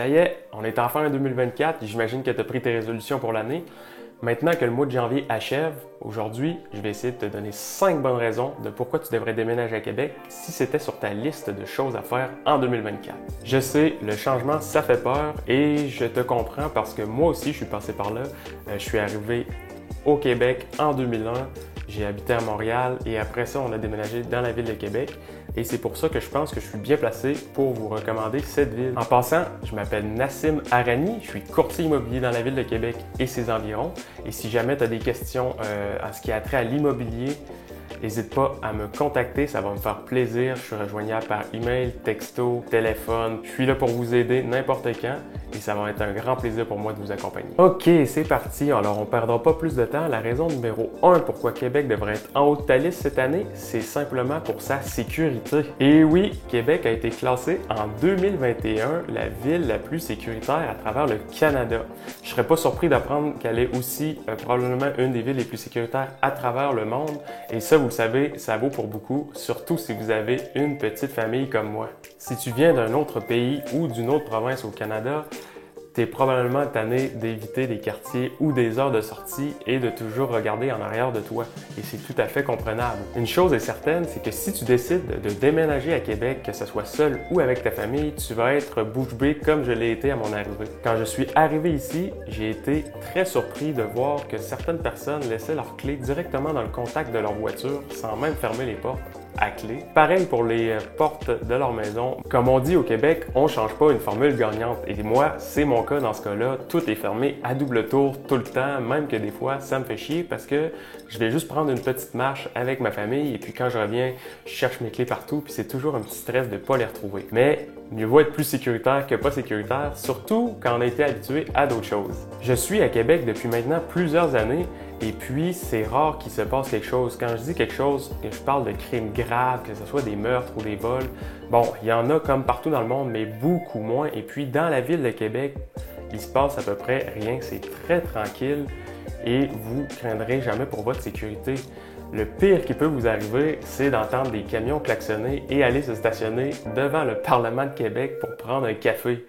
Ça y est, on est enfin en 2024 et j'imagine que tu as pris tes résolutions pour l'année. Maintenant que le mois de janvier achève, aujourd'hui, je vais essayer de te donner 5 bonnes raisons de pourquoi tu devrais déménager à Québec si c'était sur ta liste de choses à faire en 2024. Je sais, le changement, ça fait peur et je te comprends parce que moi aussi, je suis passé par là. Je suis arrivé au Québec en 2001. J'ai habité à Montréal et après ça, on a déménagé dans la ville de Québec. Et c'est pour ça que je pense que je suis bien placé pour vous recommander cette ville. En passant, je m'appelle Nassim Arani, je suis courtier immobilier dans la ville de Québec et ses environs. Et si jamais tu as des questions à ce qui a trait à l'immobilier, n'hésite pas à me contacter, ça va me faire plaisir. Je suis rejoignable par email, texto, téléphone. Je suis là pour vous aider n'importe quand et ça va être un grand plaisir pour moi de vous accompagner. OK, c'est parti. Alors, on ne perdra pas plus de temps. La raison numéro 1 pourquoi Québec devrait être en haut de ta liste cette année, c'est simplement pour sa sécurité. Et oui, Québec a été classée en 2021 la ville la plus sécuritaire à travers le Canada. Je ne serais pas surpris d'apprendre qu'elle est aussi probablement une des villes les plus sécuritaires à travers le monde. Et ça, vous le savez, ça vaut pour beaucoup, surtout si vous avez une petite famille comme moi. Si tu viens d'un autre pays ou d'une autre province au Canada, tu es probablement tanné d'éviter des quartiers ou des heures de sortie et de toujours regarder en arrière de toi. Et c'est tout à fait comprenable. Une chose est certaine, c'est que si tu décides de déménager à Québec, que ce soit seul ou avec ta famille, tu vas être bouche bée comme je l'ai été à mon arrivée. Quand je suis arrivé ici, j'ai été très surpris de voir que certaines personnes laissaient leurs clés directement dans le contact de leur voiture sans même fermer les portes à clé. Pareil pour les portes de leur maison. Comme on dit au Québec, on ne change pas une formule gagnante. Et moi, c'est mon cas dans ce cas-là. Tout est fermé à double tour tout le temps, même que des fois, ça me fait chier parce que je vais juste prendre une petite marche avec ma famille et puis quand je reviens, je cherche mes clés partout puis c'est toujours un petit stress de ne pas les retrouver. Mais mieux vaut être plus sécuritaire que pas sécuritaire, surtout quand on a été habitué à d'autres choses. Je suis à Québec depuis maintenant plusieurs années et puis c'est rare qu'il se passe quelque chose. Quand je dis quelque chose, je parle de crimes graves, que ce soit des meurtres ou des vols. Bon, il y en a comme partout dans le monde, mais beaucoup moins. Et puis dans la ville de Québec, il se passe à peu près rien. C'est très tranquille et vous craindrez jamais pour votre sécurité. Le pire qui peut vous arriver, c'est d'entendre des camions klaxonner et aller se stationner devant le Parlement de Québec pour prendre un café.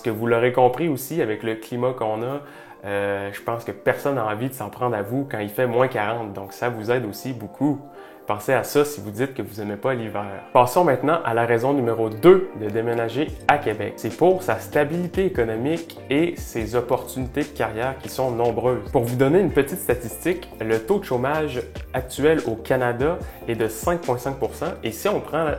Que vous l'aurez compris aussi avec le climat qu'on a, je pense que personne n'a envie de s'en prendre à vous quand il fait moins 40, donc ça vous aide aussi beaucoup. Pensez à ça si vous dites que vous n'aimez pas l'hiver. Passons maintenant à la raison numéro 2 de déménager à Québec. C'est pour sa stabilité économique et ses opportunités de carrière qui sont nombreuses. Pour vous donner une petite statistique, le taux de chômage actuel au Canada est de 5,5 % et si on prend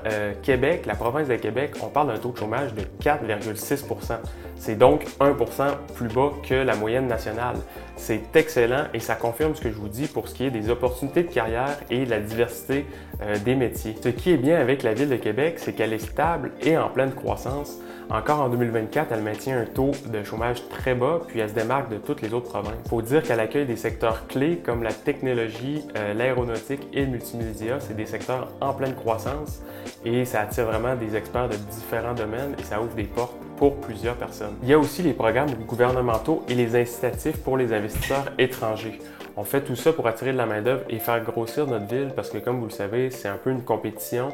Québec, la province de Québec, on parle d'un taux de chômage de 4,6 %. C'est donc 1 % plus bas que la moyenne nationale. C'est excellent et ça confirme ce que je vous dis pour ce qui est des opportunités de carrière et la diversité des métiers. Ce qui est bien avec la ville de Québec, c'est qu'elle est stable et en pleine croissance. Encore en 2024, elle maintient un taux de chômage très bas, puis elle se démarque de toutes les autres provinces. Il faut dire qu'elle accueille des secteurs clés comme la technologie, l'aéronautique et le multimédia. C'est des secteurs en pleine croissance et ça attire vraiment des experts de différents domaines et ça ouvre des portes pour plusieurs personnes. Il y a aussi les programmes gouvernementaux et les incitatifs pour les investisseurs étrangers. On fait tout ça pour attirer de la main-d'œuvre et faire grossir notre ville parce que, comme vous le savez, c'est un peu une compétition.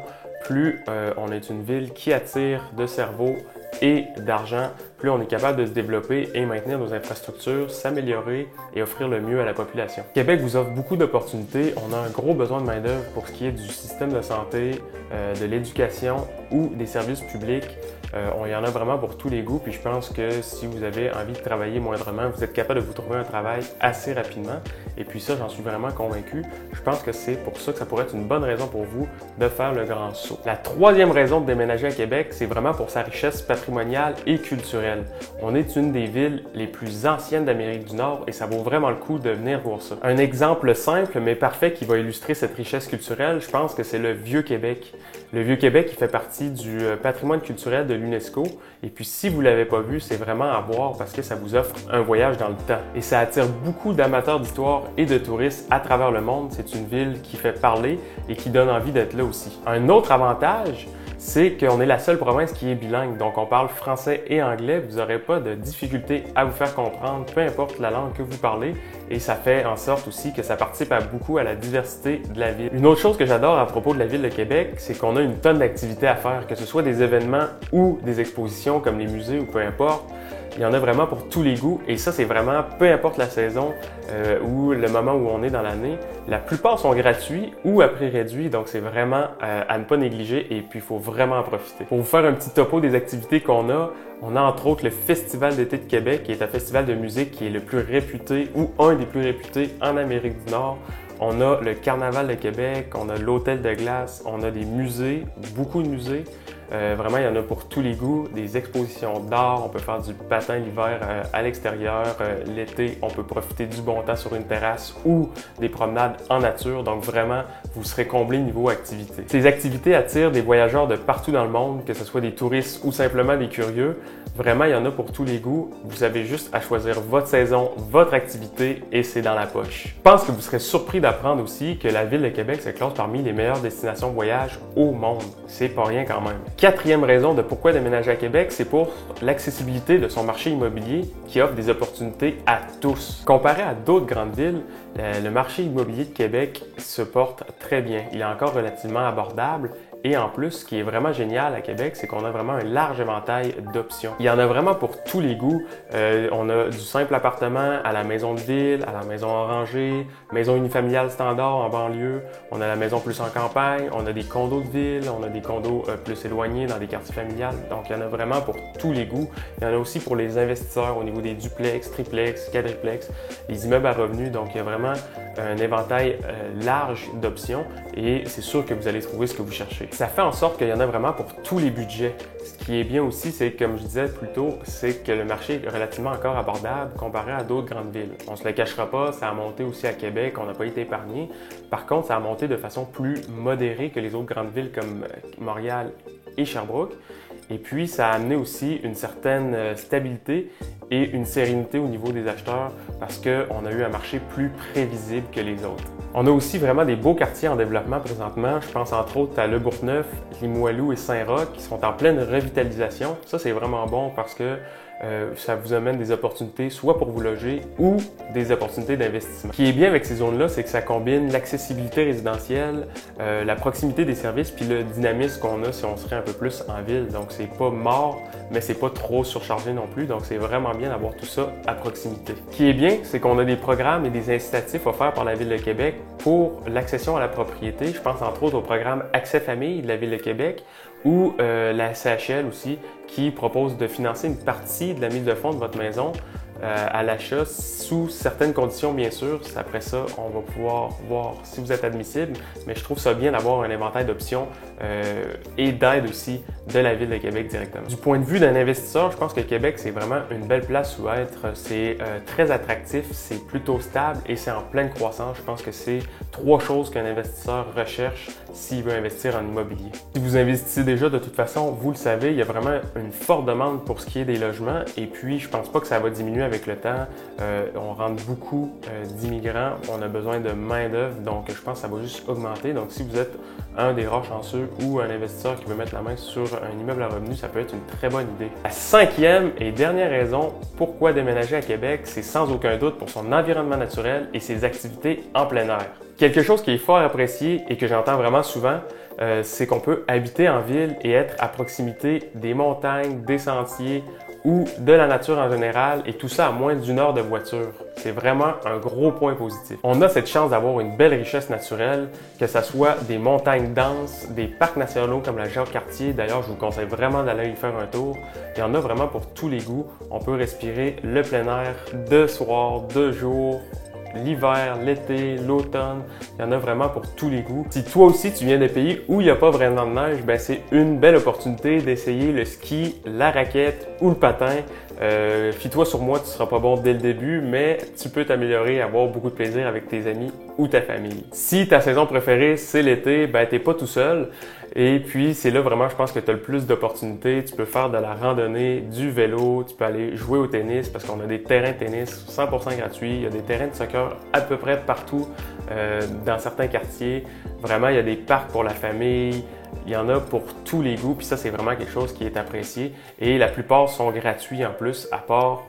Plus on est une ville qui attire de cerveaux et d'argent, plus on est capable de se développer et maintenir nos infrastructures, s'améliorer et offrir le mieux à la population. Québec vous offre beaucoup d'opportunités. On a un gros besoin de main-d'œuvre pour ce qui est du système de santé, de l'éducation ou des services publics. Il y en a vraiment pour tous les goûts, puis je pense que si vous avez envie de travailler moindrement, vous êtes capable de vous trouver un travail assez rapidement. Et puis ça, j'en suis vraiment convaincu. Je pense que c'est pour ça que ça pourrait être une bonne raison pour vous de faire le grand saut. La troisième raison de déménager à Québec, c'est vraiment pour sa richesse patrimoniale et culturelle. On est une des villes les plus anciennes d'Amérique du Nord et ça vaut vraiment le coup de venir voir ça. Un exemple simple mais parfait qui va illustrer cette richesse culturelle, je pense que c'est le Vieux-Québec. Le Vieux-Québec, il fait partie du patrimoine culturel de l'UNESCO. Et puis, si vous ne l'avez pas vu, c'est vraiment à voir parce que ça vous offre un voyage dans le temps. Et ça attire beaucoup d'amateurs d'histoire et de touristes à travers le monde. C'est une ville qui fait parler et qui donne envie d'être là aussi. Un autre avantage, c'est qu'on est la seule province qui est bilingue. Donc, on parle français et anglais. Vous n'aurez pas de difficulté à vous faire comprendre, peu importe la langue que vous parlez. Et ça fait en sorte aussi que ça participe beaucoup à la diversité de la ville. Une autre chose que j'adore à propos de la ville de Québec, c'est qu'on a une tonne d'activités à faire, que ce soit des événements ou des expositions comme les musées ou peu importe. Il y en a vraiment pour tous les goûts et ça, c'est vraiment peu importe la saison ou le moment où on est dans l'année. La plupart sont gratuits ou à prix réduit, donc c'est vraiment à ne pas négliger et puis il faut vraiment en profiter. Pour vous faire un petit topo des activités qu'on a, on a entre autres le Festival d'été de Québec qui est un festival de musique qui est le plus réputé ou un des plus réputés en Amérique du Nord. On a le Carnaval de Québec, on a l'Hôtel de glace, on a des musées, beaucoup de musées. Vraiment, il y en a pour tous les goûts, des expositions d'art, on peut faire du patin l'hiver à l'extérieur. L'été, on peut profiter du bon temps sur une terrasse ou des promenades en nature. Donc vraiment, vous serez comblé niveau activité. Ces activités attirent des voyageurs de partout dans le monde, que ce soit des touristes ou simplement des curieux. Vraiment, il y en a pour tous les goûts. Vous avez juste à choisir votre saison, votre activité et c'est dans la poche. Je pense que vous serez surpris d'apprendre aussi que la ville de Québec se classe parmi les meilleures destinations de voyage au monde. C'est pas rien quand même. Quatrième raison de pourquoi déménager à Québec, c'est pour l'accessibilité de son marché immobilier qui offre des opportunités à tous. Comparé à d'autres grandes villes, le marché immobilier de Québec se porte très bien. Il est encore relativement abordable. Et en plus, ce qui est vraiment génial à Québec, c'est qu'on a vraiment un large éventail d'options. Il y en a vraiment pour tous les goûts. On a du simple appartement à la maison de ville, à la maison en rangée, maison unifamiliale standard en banlieue. On a la maison plus en campagne, on a des condos de ville, on a des condos plus éloignés dans des quartiers familiales. Donc, il y en a vraiment pour tous les goûts. Il y en a aussi pour les investisseurs au niveau des duplex, triplex, quadriplex, les immeubles à revenus. Donc, il y a vraiment un éventail large d'options et c'est sûr que vous allez trouver ce que vous cherchez. Ça fait en sorte qu'il y en a vraiment pour tous les budgets. Ce qui est bien aussi, c'est comme je disais plus tôt, c'est que le marché est relativement encore abordable comparé à d'autres grandes villes. On se le cachera pas, ça a monté aussi à Québec, on n'a pas été épargné. Par contre, ça a monté de façon plus modérée que les autres grandes villes comme Montréal et Sherbrooke. Et puis, ça a amené aussi une certaine stabilité et une sérénité au niveau des acheteurs parce qu'on a eu un marché plus prévisible que les autres. On a aussi vraiment des beaux quartiers en développement présentement. Je pense entre autres à Le Bourgneuf, Limoilou et Saint-Roch qui sont en pleine revitalisation. Ça, c'est vraiment bon parce que ça vous amène des opportunités soit pour vous loger ou des opportunités d'investissement. Ce qui est bien avec ces zones-là, c'est que ça combine l'accessibilité résidentielle, la proximité des services puis le dynamisme qu'on a si on serait un peu plus en ville. Donc, c'est pas mort, mais c'est pas trop surchargé non plus. Donc, c'est vraiment bien d'avoir tout ça à proximité. Ce qui est bien, c'est qu'on a des programmes et des incitatifs offerts par la Ville de Québec pour l'accession à la propriété. Je pense entre autres au programme Accès Famille de la Ville de Québec ou la CHL aussi qui propose de financer une partie de la mise de fonds de votre maison à l'achat sous certaines conditions, bien sûr. Après ça, on va pouvoir voir si vous êtes admissible, mais je trouve ça bien d'avoir un éventail d'options et d'aide aussi de la Ville de Québec directement. Du point de vue d'un investisseur, je pense que Québec, c'est vraiment une belle place où être. C'est très attractif, c'est plutôt stable et c'est en pleine croissance. Je pense que c'est trois choses qu'un investisseur recherche s'il veut investir en immobilier. Si vous investissez déjà, de toute façon, vous le savez, il y a vraiment une forte demande pour ce qui est des logements et puis je pense pas que ça va diminuer avec le temps. On rentre beaucoup d'immigrants, on a besoin de main-d'œuvre, donc je pense que ça va juste augmenter. Donc, si vous êtes un des rares chanceux ou un investisseur qui veut mettre la main sur un immeuble à revenus, ça peut être une très bonne idée. La cinquième et dernière raison pourquoi déménager à Québec, c'est sans aucun doute pour son environnement naturel et ses activités en plein air. Quelque chose qui est fort apprécié et que j'entends vraiment souvent, c'est qu'on peut habiter en ville et être à proximité des montagnes, des sentiers ou de la nature en général et tout ça à moins d'une heure de voiture. C'est vraiment un gros point positif. On a cette chance d'avoir une belle richesse naturelle, que ce soit des montagnes denses, des parcs nationaux comme la Jacques-Cartier. D'ailleurs, je vous conseille vraiment d'aller y faire un tour. Il y en a vraiment pour tous les goûts. On peut respirer le plein air de soir, de jour, l'hiver, l'été, l'automne, il y en a vraiment pour tous les goûts. Si toi aussi tu viens des pays où il n'y a pas vraiment de neige, ben c'est une belle opportunité d'essayer le ski, la raquette ou le patin. Fie-toi sur moi, tu ne seras pas bon dès le début, mais tu peux t'améliorer et avoir beaucoup de plaisir avec tes amis ou ta famille. Si ta saison préférée, c'est l'été, ben t'es pas tout seul. Et puis, c'est là vraiment, je pense que tu as le plus d'opportunités. Tu peux faire de la randonnée, du vélo, tu peux aller jouer au tennis parce qu'on a des terrains de tennis 100% gratuits. Il y a des terrains de soccer à peu près partout dans certains quartiers. Vraiment, il y a des parcs pour la famille. Il y en a pour tous les goûts, puis ça, c'est vraiment quelque chose qui est apprécié. Et la plupart sont gratuits en plus, à part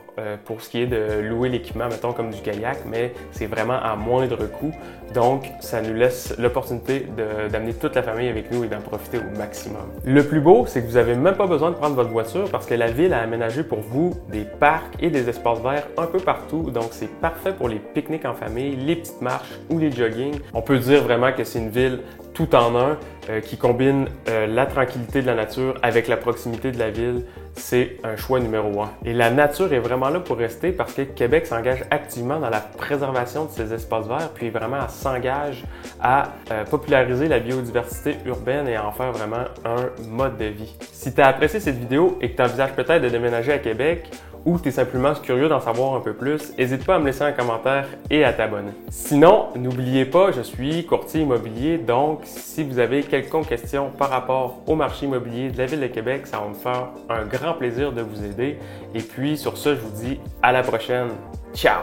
pour ce qui est de louer l'équipement, mettons comme du kayak, mais c'est vraiment à moindre coût. Donc, ça nous laisse l'opportunité d'amener toute la famille avec nous et d'en profiter au maximum. Le plus beau, c'est que vous n'avez même pas besoin de prendre votre voiture parce que la ville a aménagé pour vous des parcs et des espaces verts un peu partout. Donc, c'est parfait pour les pique-niques en famille, les petites marches ou les joggings. On peut dire vraiment que c'est une ville tout en un qui combine la tranquillité de la nature avec la proximité de la ville. C'est un choix numéro 1. Et la nature est vraiment là pour rester parce que Québec s'engage activement dans la préservation de ces espaces verts, puis vraiment s'engage à populariser la biodiversité urbaine et à en faire vraiment un mode de vie. Si tu as apprécié cette vidéo et que tu envisages peut-être de déménager à Québec, ou tu es simplement curieux d'en savoir un peu plus, n'hésite pas à me laisser un commentaire et à t'abonner. Sinon, n'oubliez pas, je suis courtier immobilier, donc si vous avez quelconque question par rapport au marché immobilier de la Ville de Québec, ça va me faire un grand plaisir de vous aider. Et puis sur ce, je vous dis à la prochaine. Ciao!